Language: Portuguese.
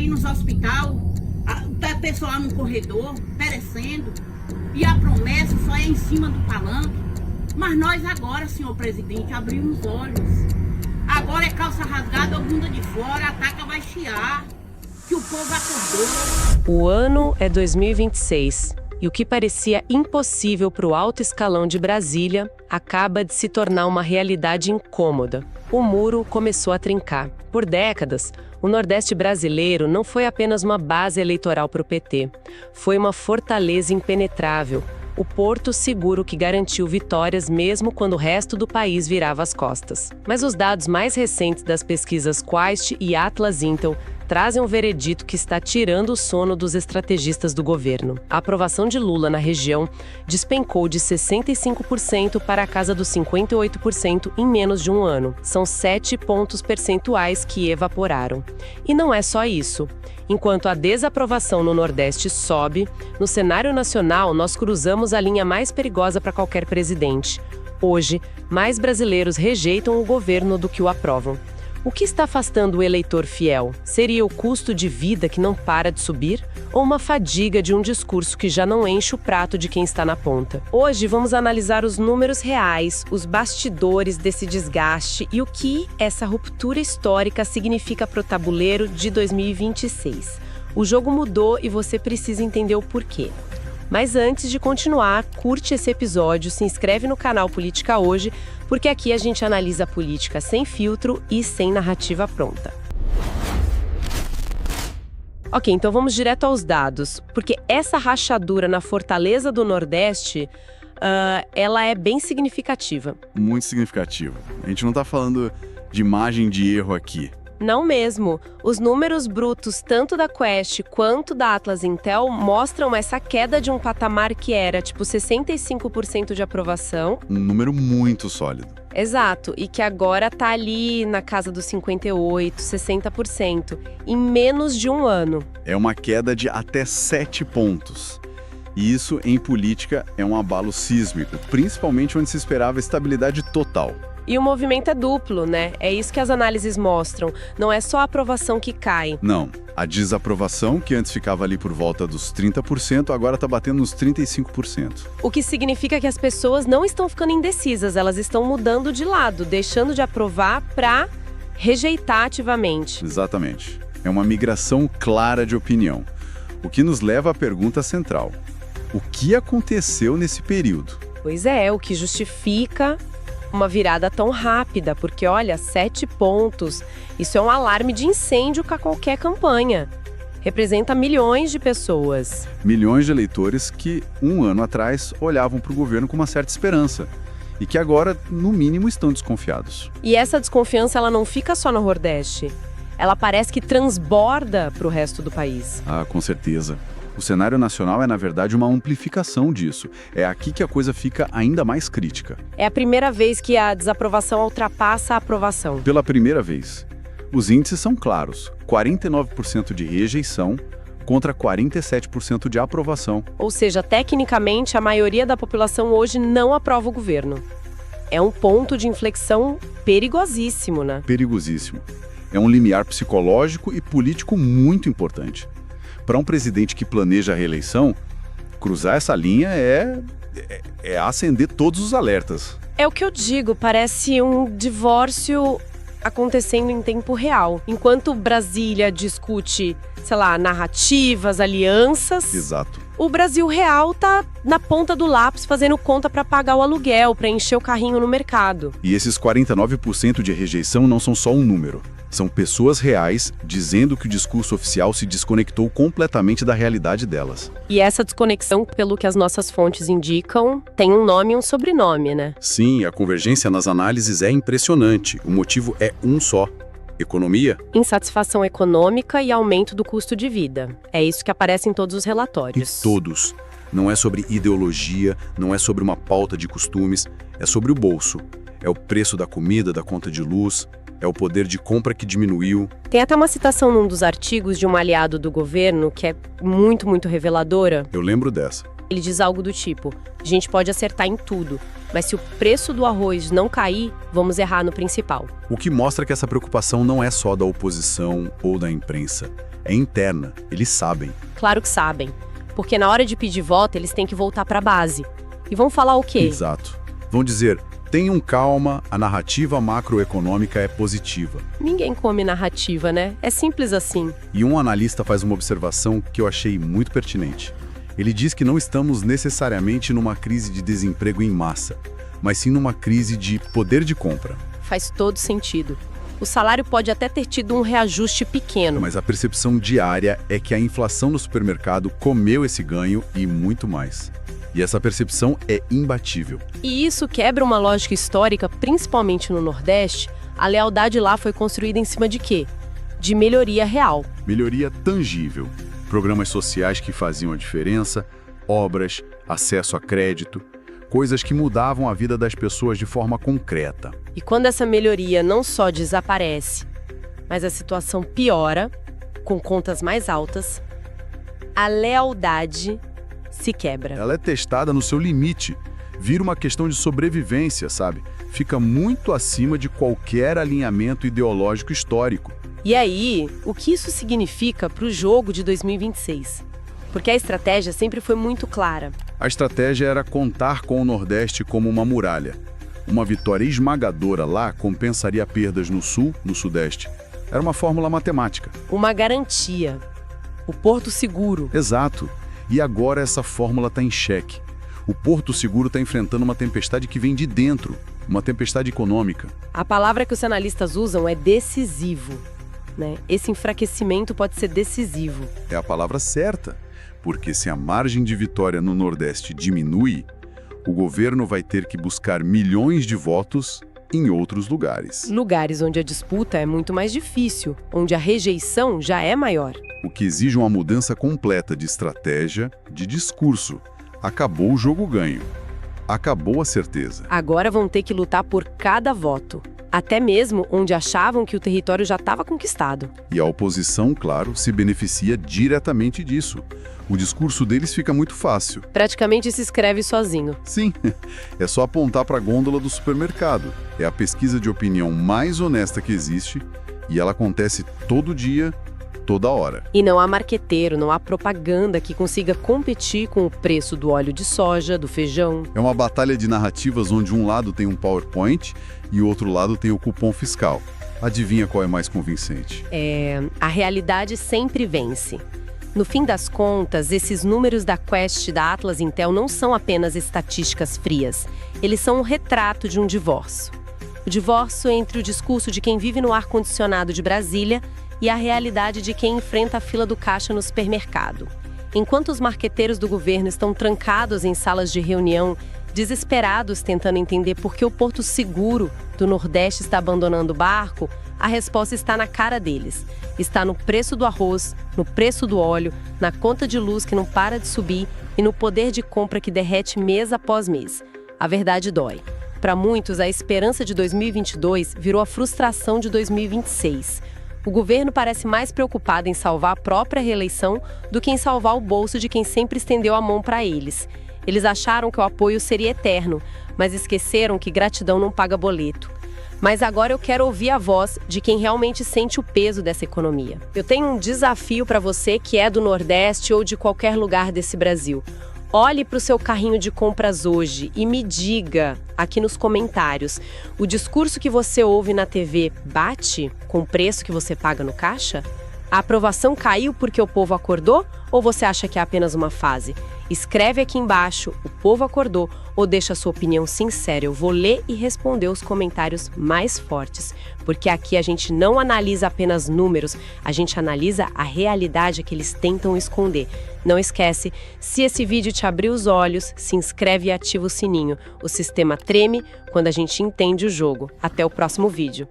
aí nos hospitais, tá pessoal no corredor, perecendo, e a promessa só é em cima do palanque. Mas nós agora, senhor presidente, abrimos os olhos. Agora é calça rasgada ou bunda de fora, a taca vai chiar, que o povo acordou. O ano é 2026 e o que parecia impossível para o alto escalão de Brasília acaba de se tornar uma realidade incômoda. O muro começou a trincar. Por décadas, o Nordeste brasileiro não foi apenas uma base eleitoral para o PT. Foi uma fortaleza impenetrável, o porto seguro que garantiu vitórias mesmo quando o resto do país virava as costas. Mas os dados mais recentes das pesquisas Quaest e Atlas Intel trazem um veredito que está tirando o sono dos estrategistas do governo. A aprovação de Lula na região despencou de 65% para a casa dos 58% em menos de um ano. São 7 pontos percentuais que evaporaram. E não é só isso. Enquanto a desaprovação no Nordeste sobe, no cenário nacional nós cruzamos a linha mais perigosa para qualquer presidente. Hoje, mais brasileiros rejeitam o governo do que o aprovam. O que está afastando o eleitor fiel? Seria o custo de vida que não para de subir? Ou uma fadiga de um discurso que já não enche o prato de quem está na ponta? Hoje vamos analisar os números reais, os bastidores desse desgaste e o que essa ruptura histórica significa para o tabuleiro de 2026. O jogo mudou e você precisa entender o porquê. Mas antes de continuar, curte esse episódio, se inscreve no canal Política Hoje, porque aqui a gente analisa a política sem filtro e sem narrativa pronta. Ok, então vamos direto aos dados, porque essa rachadura na fortaleza do Nordeste, ela é bem significativa. Muito significativa. A gente não está falando de margem de erro aqui. Não mesmo. Os números brutos, tanto da Quaest quanto da Atlas Intel, mostram essa queda de um patamar que era, tipo, 65% de aprovação. Um número muito sólido. Exato, e que agora tá ali na casa dos 58%, 60%, em menos de um ano. É uma queda de até 7 pontos. E isso, em política, é um abalo sísmico, principalmente onde se esperava estabilidade total. E o movimento é duplo, né? É isso que as análises mostram. Não é só a aprovação que cai. Não. A desaprovação, que antes ficava ali por volta dos 30%, agora está batendo nos 35%. O que significa que as pessoas não estão ficando indecisas, elas estão mudando de lado, deixando de aprovar para rejeitar ativamente. Exatamente. É uma migração clara de opinião. O que nos leva à pergunta central. O que aconteceu nesse período? Pois é, o que justifica uma virada tão rápida, porque olha, 7 pontos, isso é um alarme de incêndio com qualquer campanha. Representa milhões de pessoas. Milhões de eleitores que, um ano atrás, olhavam para o governo com uma certa esperança e que agora, no mínimo, estão desconfiados. E essa desconfiança, ela não fica só no Nordeste. Ela parece que transborda para o resto do país. Ah, com certeza. O cenário nacional é, na verdade, uma amplificação disso. É aqui que a coisa fica ainda mais crítica. É a primeira vez que a desaprovação ultrapassa a aprovação. Pela primeira vez. Os índices são claros. 49% de rejeição contra 47% de aprovação. Ou seja, tecnicamente, a maioria da população hoje não aprova o governo. É um ponto de inflexão perigosíssimo, né? Perigosíssimo. É um limiar psicológico e político muito importante. Para um presidente que planeja a reeleição, cruzar essa linha é acender todos os alertas. É o que eu digo, parece um divórcio acontecendo em tempo real. Enquanto Brasília discute, sei lá, narrativas, alianças... Exato. O Brasil real tá na ponta do lápis fazendo conta para pagar o aluguel, para encher o carrinho no mercado. E esses 49% de rejeição não são só um número. São pessoas reais dizendo que o discurso oficial se desconectou completamente da realidade delas. E essa desconexão, pelo que as nossas fontes indicam, tem um nome e um sobrenome, né? Sim, a convergência nas análises é impressionante. O motivo é um só. Economia? Insatisfação econômica e aumento do custo de vida. É isso que aparece em todos os relatórios. E todos. Não é sobre ideologia, não é sobre uma pauta de costumes, é sobre o bolso. É o preço da comida, da conta de luz, é o poder de compra que diminuiu. Tem até uma citação num dos artigos de um aliado do governo que é muito, muito reveladora. Eu lembro dessa. Ele diz algo do tipo: a gente pode acertar em tudo, mas se o preço do arroz não cair, vamos errar no principal. O que mostra que essa preocupação não é só da oposição ou da imprensa. É interna, eles sabem. Claro que sabem, porque na hora de pedir voto eles têm que voltar para a base. E vão falar o quê? Exato. Vão dizer: tenham calma, a narrativa macroeconômica é positiva. Ninguém come narrativa, né? É simples assim. E um analista faz uma observação que eu achei muito pertinente. Ele diz que não estamos necessariamente numa crise de desemprego em massa, mas sim numa crise de poder de compra. Faz todo sentido. O salário pode até ter tido um reajuste pequeno. Mas a percepção diária é que a inflação no supermercado comeu esse ganho e muito mais. E essa percepção é imbatível. E isso quebra uma lógica histórica, principalmente no Nordeste. A lealdade lá foi construída em cima de quê? De melhoria real. Melhoria tangível. Programas sociais que faziam a diferença, obras, acesso a crédito, coisas que mudavam a vida das pessoas de forma concreta. E quando essa melhoria não só desaparece, mas a situação piora, com contas mais altas, a lealdade se quebra. Ela é testada no seu limite, vira uma questão de sobrevivência, sabe? Fica muito acima de qualquer alinhamento ideológico histórico. E aí, o que isso significa para o jogo de 2026? Porque a estratégia sempre foi muito clara. A estratégia era contar com o Nordeste como uma muralha. Uma vitória esmagadora lá compensaria perdas no Sul, no Sudeste. Era uma fórmula matemática. Uma garantia. O Porto Seguro. Exato. E agora essa fórmula está em xeque. O Porto Seguro está enfrentando uma tempestade que vem de dentro, uma tempestade econômica. A palavra que os analistas usam é decisivo. Esse enfraquecimento pode ser decisivo. É a palavra certa, porque se a margem de vitória no Nordeste diminui, o governo vai ter que buscar milhões de votos em outros lugares. Lugares onde a disputa é muito mais difícil, onde a rejeição já é maior. O que exige uma mudança completa de estratégia, de discurso. Acabou o jogo ganho. Acabou a certeza. Agora vão ter que lutar por cada voto. Até mesmo onde achavam que o território já estava conquistado. E a oposição, claro, se beneficia diretamente disso. O discurso deles fica muito fácil. Praticamente se escreve sozinho. Sim, é só apontar para a gôndola do supermercado. É a pesquisa de opinião mais honesta que existe e ela acontece todo dia, toda hora. E não há marqueteiro, não há propaganda que consiga competir com o preço do óleo de soja, do feijão. É uma batalha de narrativas onde um lado tem um PowerPoint e o outro lado tem o cupom fiscal. Adivinha qual é mais convincente? A realidade sempre vence. No fim das contas, esses números da Quest, da Atlas Intel, não são apenas estatísticas frias. Eles são um retrato de um divórcio. O divórcio entre o discurso de quem vive no ar-condicionado de Brasília e a realidade de quem enfrenta a fila do caixa no supermercado. Enquanto os marqueteiros do governo estão trancados em salas de reunião, desesperados tentando entender por que o Porto Seguro do Nordeste está abandonando o barco, a resposta está na cara deles. Está no preço do arroz, no preço do óleo, na conta de luz que não para de subir e no poder de compra que derrete mês após mês. A verdade dói. Para muitos, a esperança de 2022 virou a frustração de 2026. O governo parece mais preocupado em salvar a própria reeleição do que em salvar o bolso de quem sempre estendeu a mão para eles. Eles acharam que o apoio seria eterno, mas esqueceram que gratidão não paga boleto. Mas agora eu quero ouvir a voz de quem realmente sente o peso dessa economia. Eu tenho um desafio para você que é do Nordeste ou de qualquer lugar desse Brasil. Olhe para o seu carrinho de compras hoje e me diga, aqui nos comentários, o discurso que você ouve na TV bate com o preço que você paga no caixa? A aprovação caiu porque o povo acordou ou você acha que é apenas uma fase? Escreve aqui embaixo, o povo acordou, ou deixa a sua opinião sincera. Eu vou ler e responder os comentários mais fortes, porque aqui a gente não analisa apenas números, a gente analisa a realidade que eles tentam esconder. Não esquece, se esse vídeo te abrir os olhos, se inscreve e ativa o sininho. O sistema treme quando a gente entende o jogo. Até o próximo vídeo.